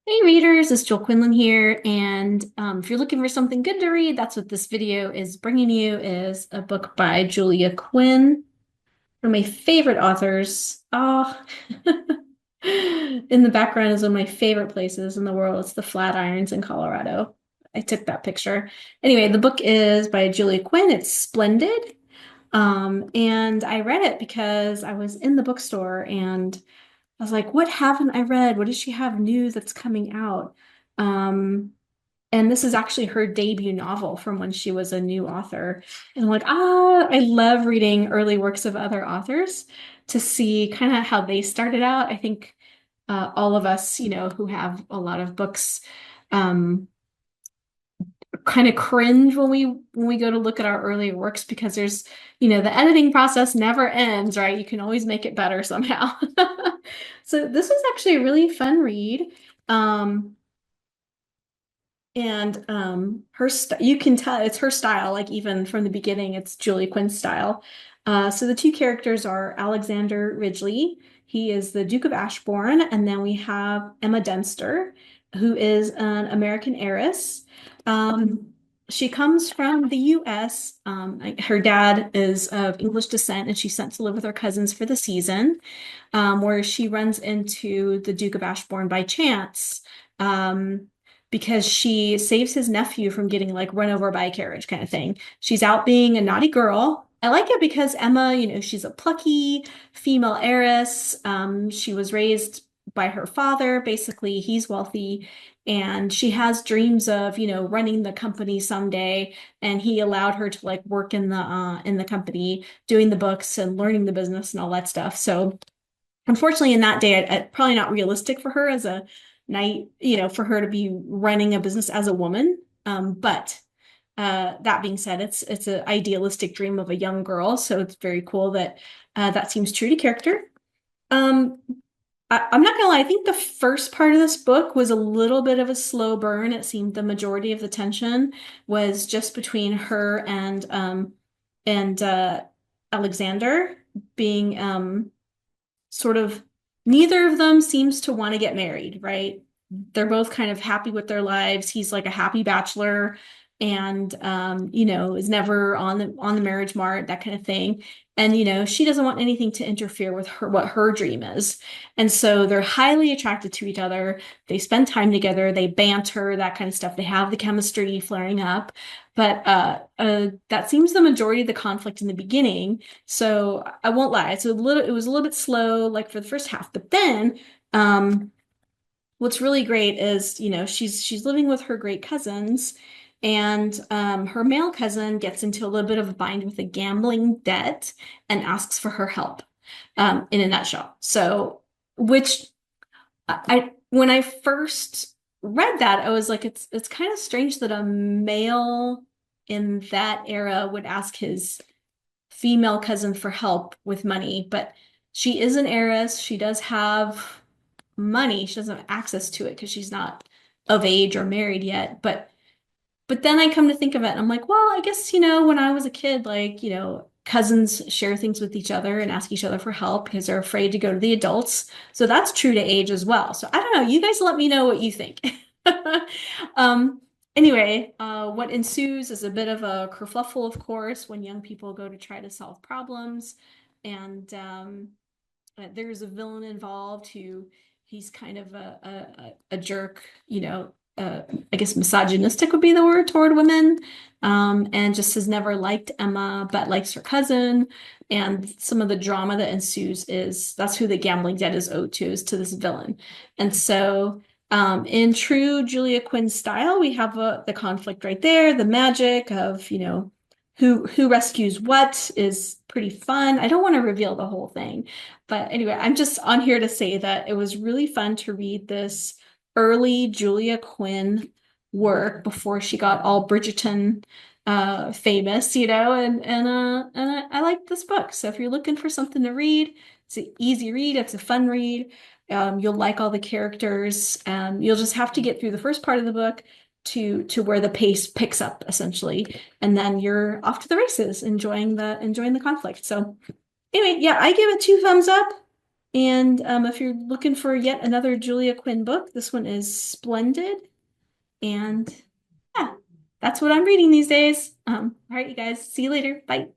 Hey readers, it's Quinlan here, and if you're looking for something good to read, that's what this video is bringing you, is a book by Julia Quinn, one of my favorite authors. Oh, in the background is one of my favorite places in the world. It's the Flatirons in Colorado. I took that picture. Anyway, the book is by Julia Quinn. It's splendid. And I read it because I was in the bookstore and I was like, what haven't I read? What does she have new that's coming out? Um, and this is actually her debut novel from when she was a new author. And I'm like, I love reading early works of other authors to see kind of how they started out. I think all of us, who have a lot of books, um, kind of cringe when we go to look at our earlier works because the editing process never ends, right? You can always make it better somehow. So this was actually a really fun read. Um, and her you can tell it's her style, like even from the beginning, it's Julia Quinn's style. So the two characters are Alexander Ridgely. He is the Duke of Ashbourne, and then we have Emma Dunster, who is an American heiress. Um, she comes from the US. Her dad is of English descent, and she's sent to live with her cousins for the season, where she runs into the Duke of Ashbourne by chance. Um, because she saves his nephew from getting like run over by a carriage kind of thing. She's out being a naughty girl. I like it because Emma, she's a plucky female heiress. She was raised by her father. Basically, he's wealthy and she has dreams of, running the company someday. And he allowed her to like work in the company, doing the books and learning the business and all that stuff. So unfortunately, in that day, probably not realistic for her as a night, for her to be running a business as a woman. But that being said, it's an idealistic dream of a young girl, so it's very cool that that seems true to character. Um, I'm not gonna lie, I think the first part of this book was a little bit of a slow burn. It seemed the majority of the tension was just between her and Alexander being sort of neither of them seems to want to get married, right? They're both kind of happy with their lives. He's like a happy bachelor and is never on the marriage mart, that kind of thing. And she doesn't want anything to interfere with her what her dream is. And so they're highly attracted to each other. They spend time together, they banter, that kind of stuff. They have the chemistry flaring up. But that seems the majority of the conflict in the beginning. So I won't lie, it was a little bit slow, like for the first half. But then, what's really great is, she's living with her great cousins, and her male cousin gets into a little bit of a bind with a gambling debt and asks for her help, in a nutshell. So, which when I first read that, I was like, it's kind of strange that a male in that era would ask his female cousin for help with money, but she is an heiress. She does have money. She doesn't have access to it because she's not of age or married yet. But then I come to think of it, and I'm like, well, I guess, when I was a kid, like, cousins share things with each other and ask each other for help because they're afraid to go to the adults. So that's true to age as well. So I don't know. You guys let me know what you think. Um, anyway, what ensues is a bit of a kerfluffle, of course, when young people go to try to solve problems. And there's a villain involved who he's kind of a jerk, I guess misogynistic would be the word toward women, and just has never liked Emma, but likes her cousin. And some of the drama that ensues is that's who the gambling debt is owed to, is to this villain. And so, in true Julia Quinn style, we have the conflict right there, the magic of, who rescues what is pretty fun. I don't want to reveal the whole thing, but anyway, I'm just on here to say that it was really fun to read this early Julia Quinn work before she got all Bridgerton famous, and I like this book. So if you're looking for something to read, it's an easy read, it's a fun read. You'll like all the characters. You'll just have to get through the first part of the book to where the pace picks up essentially, and then you're off to the races, enjoying the conflict. So anyway, yeah, I give it 2 thumbs up. And if you're looking for yet another Julia Quinn book, this one is splendid. And yeah, that's what I'm reading these days. All right, you guys, see you later. Bye.